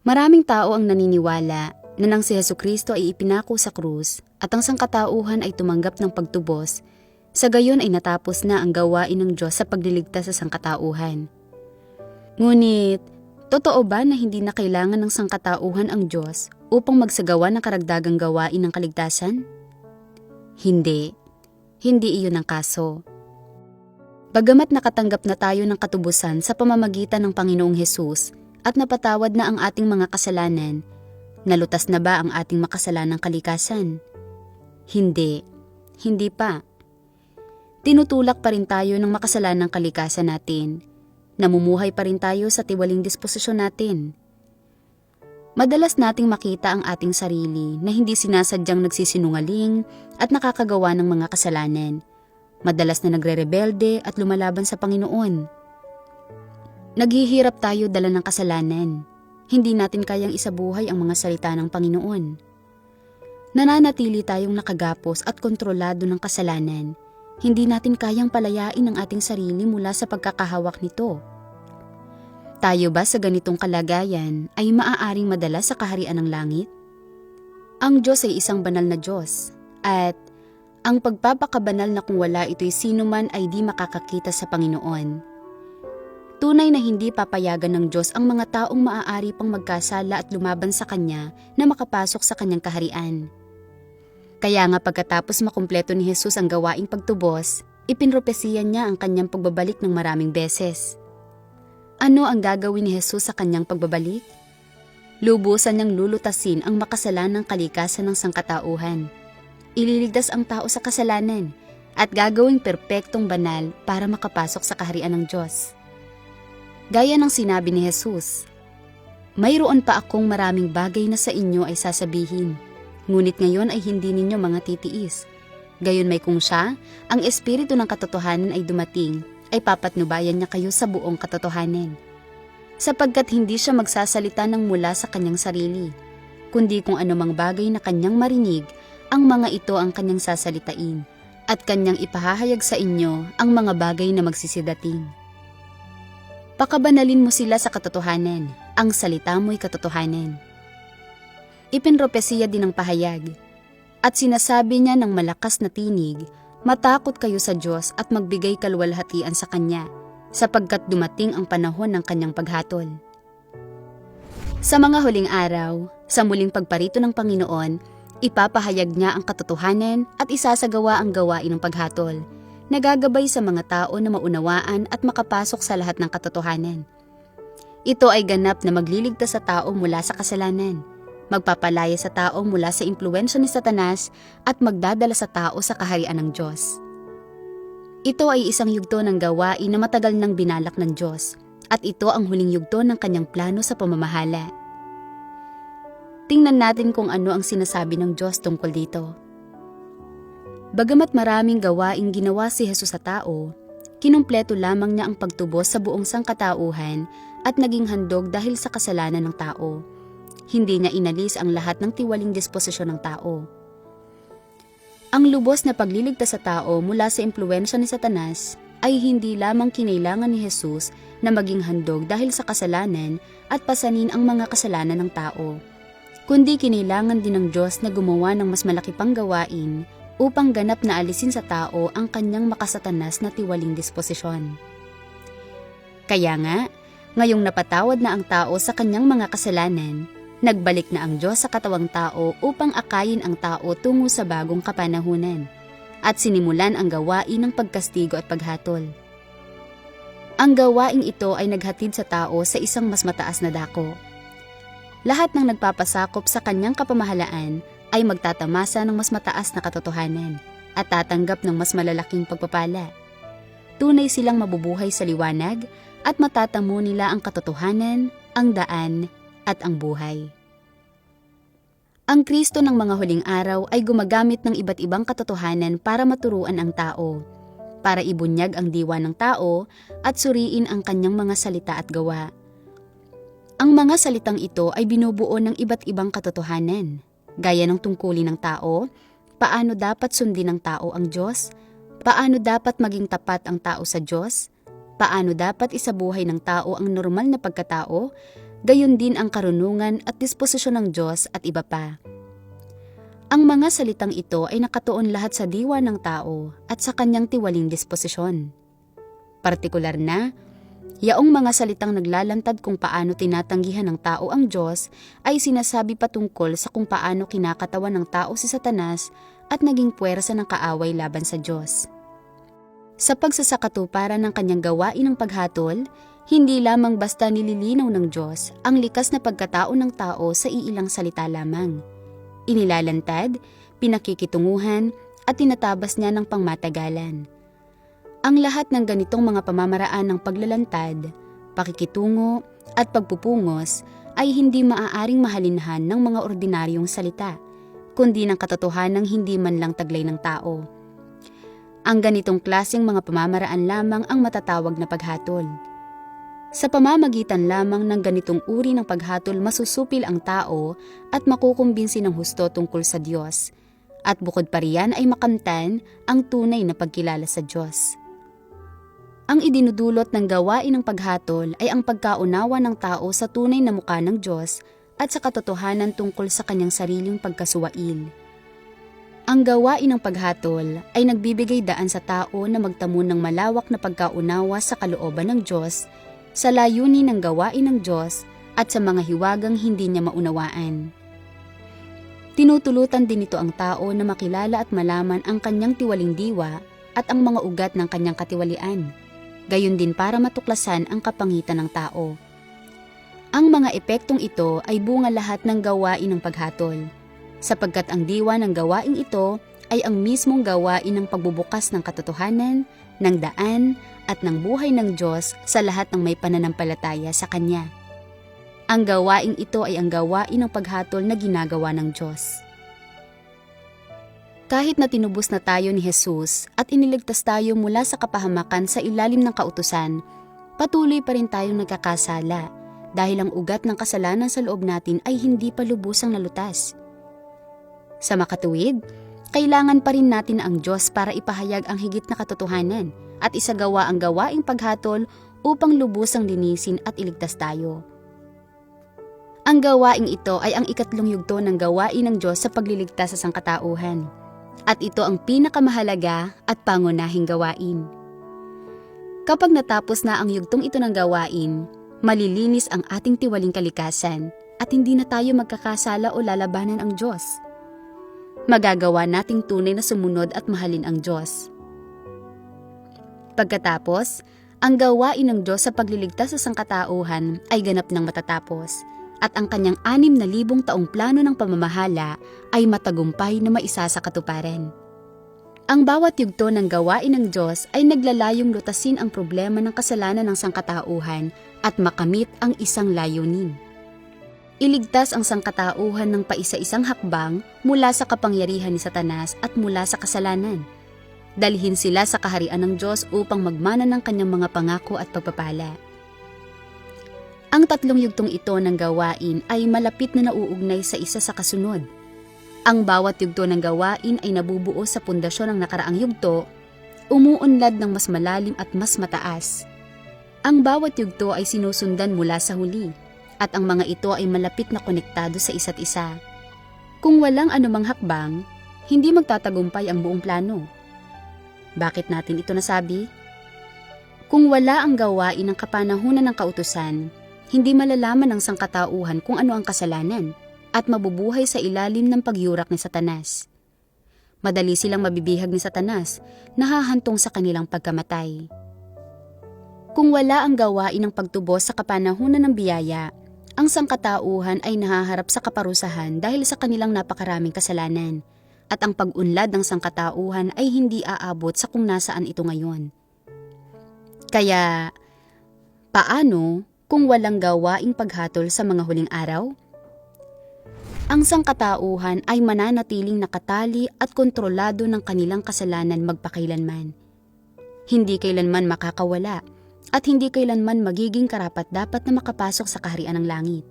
Maraming tao ang naniniwala na nang si Hesukristo ay ipinako sa krus at ang sangkatauhan ay tumanggap ng pagtubos, sa gayon ay natapos na ang gawain ng Diyos sa pagliligtas sa sangkatauhan. Ngunit, totoo ba na hindi na kailangan ng sangkatauhan ang Diyos upang magsagawa ng karagdagang gawain ng kaligtasan? Hindi. Hindi iyon ang kaso. Bagamat nakatanggap na tayo ng katubusan sa pamamagitan ng Panginoong Hesus at napatawad na ang ating mga kasalanan, nalutas na ba ang ating makasalanang kalikasan? Hindi. Hindi pa. Tinutulak pa rin tayo ng makasalanang kalikasan natin. Namumuhay pa rin tayo sa tiwaling disposisyon natin. Madalas nating makita ang ating sarili na hindi sinasadyang nagsisinungaling at nakakagawa ng mga kasalanan. Madalas na nagre-rebelde at lumalaban sa Panginoon. Naghihirap tayo dala ng kasalanan. Hindi natin kayang isabuhay ang mga salita ng Panginoon. Nananatili tayong nakagapos at kontrolado ng kasalanan. Hindi natin kayang palayain ang ating sarili mula sa pagkakahawak nito. Tayo ba sa ganitong kalagayan ay maaaring madala sa kaharian ng langit? Ang Diyos ay isang banal na Diyos at ang pagpapakabanal na kung wala ito'y sino man ay di makakakita sa Panginoon. Tunay na hindi papayagan ng Diyos ang mga taong maaari pang magkasala at lumaban sa Kanya na makapasok sa Kanyang kaharian. Kaya nga pagkatapos makumpleto ni Jesus ang gawaing pagtubos, ipinropesiyan niya ang Kanyang pagbabalik ng maraming beses. Ano ang gagawin ni Jesus sa Kanyang pagbabalik? Lubusan niyang lulutasin ang makasalanang kalikasan ng sangkatauhan. Ililigtas ang tao sa kasalanan at gagawing perpektong banal para makapasok sa kaharian ng Diyos. Gaya ng sinabi ni Jesus, "Mayroon pa akong maraming bagay na sa inyo ay sasabihin, ngunit ngayon ay hindi ninyo mga titiis. Gayon may kung siya, ang Espiritu ng katotohanan ay dumating, ay papatnubayan niya kayo sa buong katotohanan. Sapagkat hindi siya magsasalita ng mula sa kanyang sarili, kundi kung anumang bagay na kanyang marinig, ang mga ito ang kanyang sasalitain, at kanyang ipahahayag sa inyo ang mga bagay na magsisidating. Pakabanalin mo sila sa katotohanan, ang salita mo'y katotohanan." Ipinropesiya din ang pahayag, at sinasabi niya ng malakas na tinig, "Matakot kayo sa Diyos at magbigay kalwalhatian sa Kanya, sapagkat dumating ang panahon ng Kanyang paghatol." Sa mga huling araw, sa muling pagparito ng Panginoon, ipapahayag niya ang katotohanan at isasagawa ang gawain ng paghatol, nagagabay sa mga tao na maunawaan at makapasok sa lahat ng katotohanan. Ito ay ganap na magliligtas sa tao mula sa kasalanan, magpapalaya sa tao mula sa impluwensya ni Satanas at magdadala sa tao sa kaharian ng Diyos. Ito ay isang yugto ng gawain na matagal nang binalak ng Diyos, at ito ang huling yugto ng Kanyang plano sa pamamahala. Tingnan natin kung ano ang sinasabi ng Diyos tungkol dito. Bagamat maraming gawaing ginawa si Jesus sa tao, kinumpleto lamang niya ang pagtubos sa buong sangkatauhan at naging handog dahil sa kasalanan ng tao. Hindi niya inalis ang lahat ng tiwaling disposisyon ng tao. Ang lubos na pagliligtas sa tao mula sa impluwensya ni Satanas ay hindi lamang kinailangan ni Jesus na maging handog dahil sa kasalanan at pasanin ang mga kasalanan ng tao, kundi kinailangan din ng Diyos na gumawa ng mas malaki pang gawain upang ganap na alisin sa tao ang kanyang makasatanas na tiwaling disposisyon. Kaya nga, ngayong napatawad na ang tao sa kanyang mga kasalanan, nagbalik na ang Diyos sa katawang tao upang akayin ang tao tungo sa bagong kapanahunan, at sinimulan ang gawain ng pagkastigo at paghatol. Ang gawaing ito ay naghatid sa tao sa isang mas mataas na dako. Lahat ng nagpapasakop sa kanyang kapamahalaan ay magtatamasa ng mas mataas na katotohanan at tatanggap ng mas malalaking pagpapala. Tunay silang mabubuhay sa liwanag at matatamo nila ang katotohanan, ang daan, at ang buhay. Ang Kristo ng mga huling araw ay gumagamit ng iba't ibang katotohanan para maturuan ang tao, para ibunyag ang diwa ng tao at suriin ang kanyang mga salita at gawa. Ang mga salitang ito ay binubuo ng iba't ibang katotohanan, gaya ng tungkulin ng tao, paano dapat sundin ng tao ang Diyos, paano dapat maging tapat ang tao sa Diyos, paano dapat isabuhay ng tao ang normal na pagkatao, gayon din ang karunungan at disposisyon ng Diyos at iba pa. Ang mga salitang ito ay nakatuon lahat sa diwa ng tao at sa kanyang tiwaling disposisyon. Partikular na, yaong mga salitang naglalantad kung paano tinatanggihan ng tao ang Diyos ay sinasabi patungkol sa kung paano kinakatawan ng tao si Satanas at naging puwersa ng kaaway laban sa Diyos. Sa pagsasakatuparan ng kanyang gawain ng paghatol, hindi lamang basta nililinaw ng Diyos ang likas na pagkatao ng tao sa iilang salita lamang. Inilalantad, pinakikitunguhan at tinatabas niya ng pangmatagalan. Ang lahat ng ganitong mga pamamaraan ng paglalantad, pakikitungo at pagpupungos ay hindi maaaring mahalinhan ng mga ordinaryong salita, kundi ng katotohanang hindi man lang taglay ng tao. Ang ganitong klaseng mga pamamaraan lamang ang matatawag na paghatol. Sa pamamagitan lamang ng ganitong uri ng paghatol masusupil ang tao at makukumbinsi ng husto tungkol sa Diyos, at bukod pa riyan ay makamtan ang tunay na pagkilala sa Diyos. Ang idinudulot ng gawain ng paghatol ay ang pagkaunawa ng tao sa tunay na mukha ng Diyos at sa katotohanan tungkol sa kanyang sariling pagkasuwail. Ang gawain ng paghatol ay nagbibigay daan sa tao na magtamo ng malawak na pagkaunawa sa kalooban ng Diyos, sa layunin ng gawain ng Diyos at sa mga hiwagang hindi niya maunawaan. Tinutulutan din ito ang tao na makilala at malaman ang kanyang tiwaling diwa at ang mga ugat ng kanyang katiwalian. Gayon din para matuklasan ang kapangitan ng tao. Ang mga epektong ito ay bunga lahat ng gawain ng paghatol, sapagkat ang diwa ng gawain ito ay ang mismong gawain ng pagbubukas ng katotohanan, ng daan, at ng buhay ng Diyos sa lahat ng may pananampalataya sa Kanya. Ang gawain ito ay ang gawain ng paghatol na ginagawa ng Diyos. Kahit na tinubos na tayo ni Jesus at iniligtas tayo mula sa kapahamakan sa ilalim ng kautusan, patuloy pa rin tayong nagkakasala dahil ang ugat ng kasalanan sa loob natin ay hindi pa lubusang nalutas. Sa makatuwid, kailangan pa rin natin ang Diyos para ipahayag ang higit na katotohanan at isagawa ang gawaing paghatol upang lubusang linisin at iligtas tayo. Ang gawaing ito ay ang ikatlong yugto ng gawain ng Diyos sa pagliligtas sa sangkatauhan. At ito ang pinakamahalaga at pangunahing gawain. Kapag natapos na ang yugtong ito ng gawain, malilinis ang ating tiwaling kalikasan at hindi na tayo magkakasala o lalabanan ang Diyos. Magagawa nating tunay na sumunod at mahalin ang Diyos. Pagkatapos, ang gawain ng Diyos sa pagliligtas sa sangkatauhan ay ganap ng matatapos. At ang kanyang 6,000 taong plano ng pamamahala ay matagumpay na maisa sa katuparan. Ang bawat yugto ng gawain ng Diyos ay naglalayong lutasin ang problema ng kasalanan ng sangkatauhan at makamit ang isang layunin. Iligtas ang sangkatauhan ng paisa-isang hakbang mula sa kapangyarihan ni Satanas at mula sa kasalanan. Dalhin sila sa kaharian ng Diyos upang magmana ng kanyang mga pangako at pagpapala. Ang tatlong yugtong ito ng gawain ay malapit na nauugnay sa isa sa kasunod. Ang bawat yugto ng gawain ay nabubuo sa pundasyon ng nakaraang yugto, umuunlad ng mas malalim at mas mataas. Ang bawat yugto ay sinusundan mula sa huli, at ang mga ito ay malapit na konektado sa isa't isa. Kung walang anumang hakbang, hindi magtatagumpay ang buong plano. Bakit natin ito nasabi? Kung wala ang gawain ng kapanahunan ng kautusan, hindi malalaman ng sangkatauhan kung ano ang kasalanan at mabubuhay sa ilalim ng pagyurak ni Satanas. Madali silang mabibihag ni Satanas, nahahantong sa kanilang pagkamatay. Kung wala ang gawain ng pagtubos sa kapanahunan ng biyaya, ang sangkatauhan ay nahaharap sa kaparusahan dahil sa kanilang napakaraming kasalanan, at ang pag-unlad ng sangkatauhan ay hindi aabot sa kung nasaan ito ngayon. Kaya, paano kung walang gawaing paghatol sa mga huling araw? Ang sangkatauhan ay mananatiling nakatali at kontrolado ng kanilang kasalanan magpakailanman. Hindi kailanman makakawala at hindi kailanman magiging karapat-dapat na makapasok sa kaharian ng langit.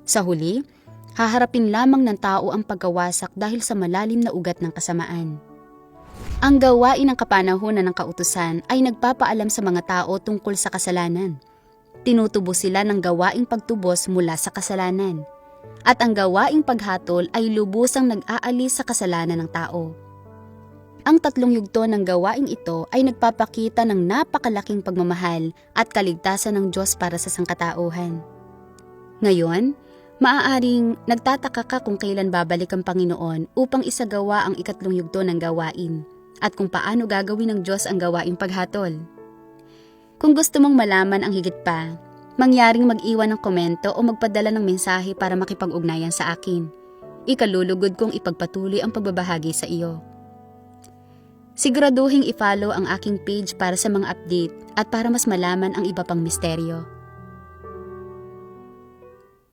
Sa huli, haharapin lamang ng tao ang pagkawasak dahil sa malalim na ugat ng kasamaan. Ang gawain ng kapanahunan ng kautusan ay nagpapaalam sa mga tao tungkol sa kasalanan. Tinutubos sila ng gawaing pagtubos mula sa kasalanan. At ang gawaing paghatol ay lubusang nag-aalis sa kasalanan ng tao. Ang tatlong yugto ng gawaing ito ay nagpapakita ng napakalaking pagmamahal at kaligtasan ng Diyos para sa sangkatauhan. Ngayon, maaaring nagtataka ka kung kailan babalik ang Panginoon upang isagawa ang ikatlong yugto ng gawain at kung paano gagawin ng Diyos ang gawaing paghatol. Kung gusto mong malaman ang higit pa, mangyaring mag-iwan ng komento o magpadala ng mensahe para makipag-ugnayan sa akin. Ikalulugod kong ipagpatuloy ang pagbabahagi sa iyo. Siguraduhing i-follow ang aking page para sa mga update at para mas malaman ang iba pang misteryo.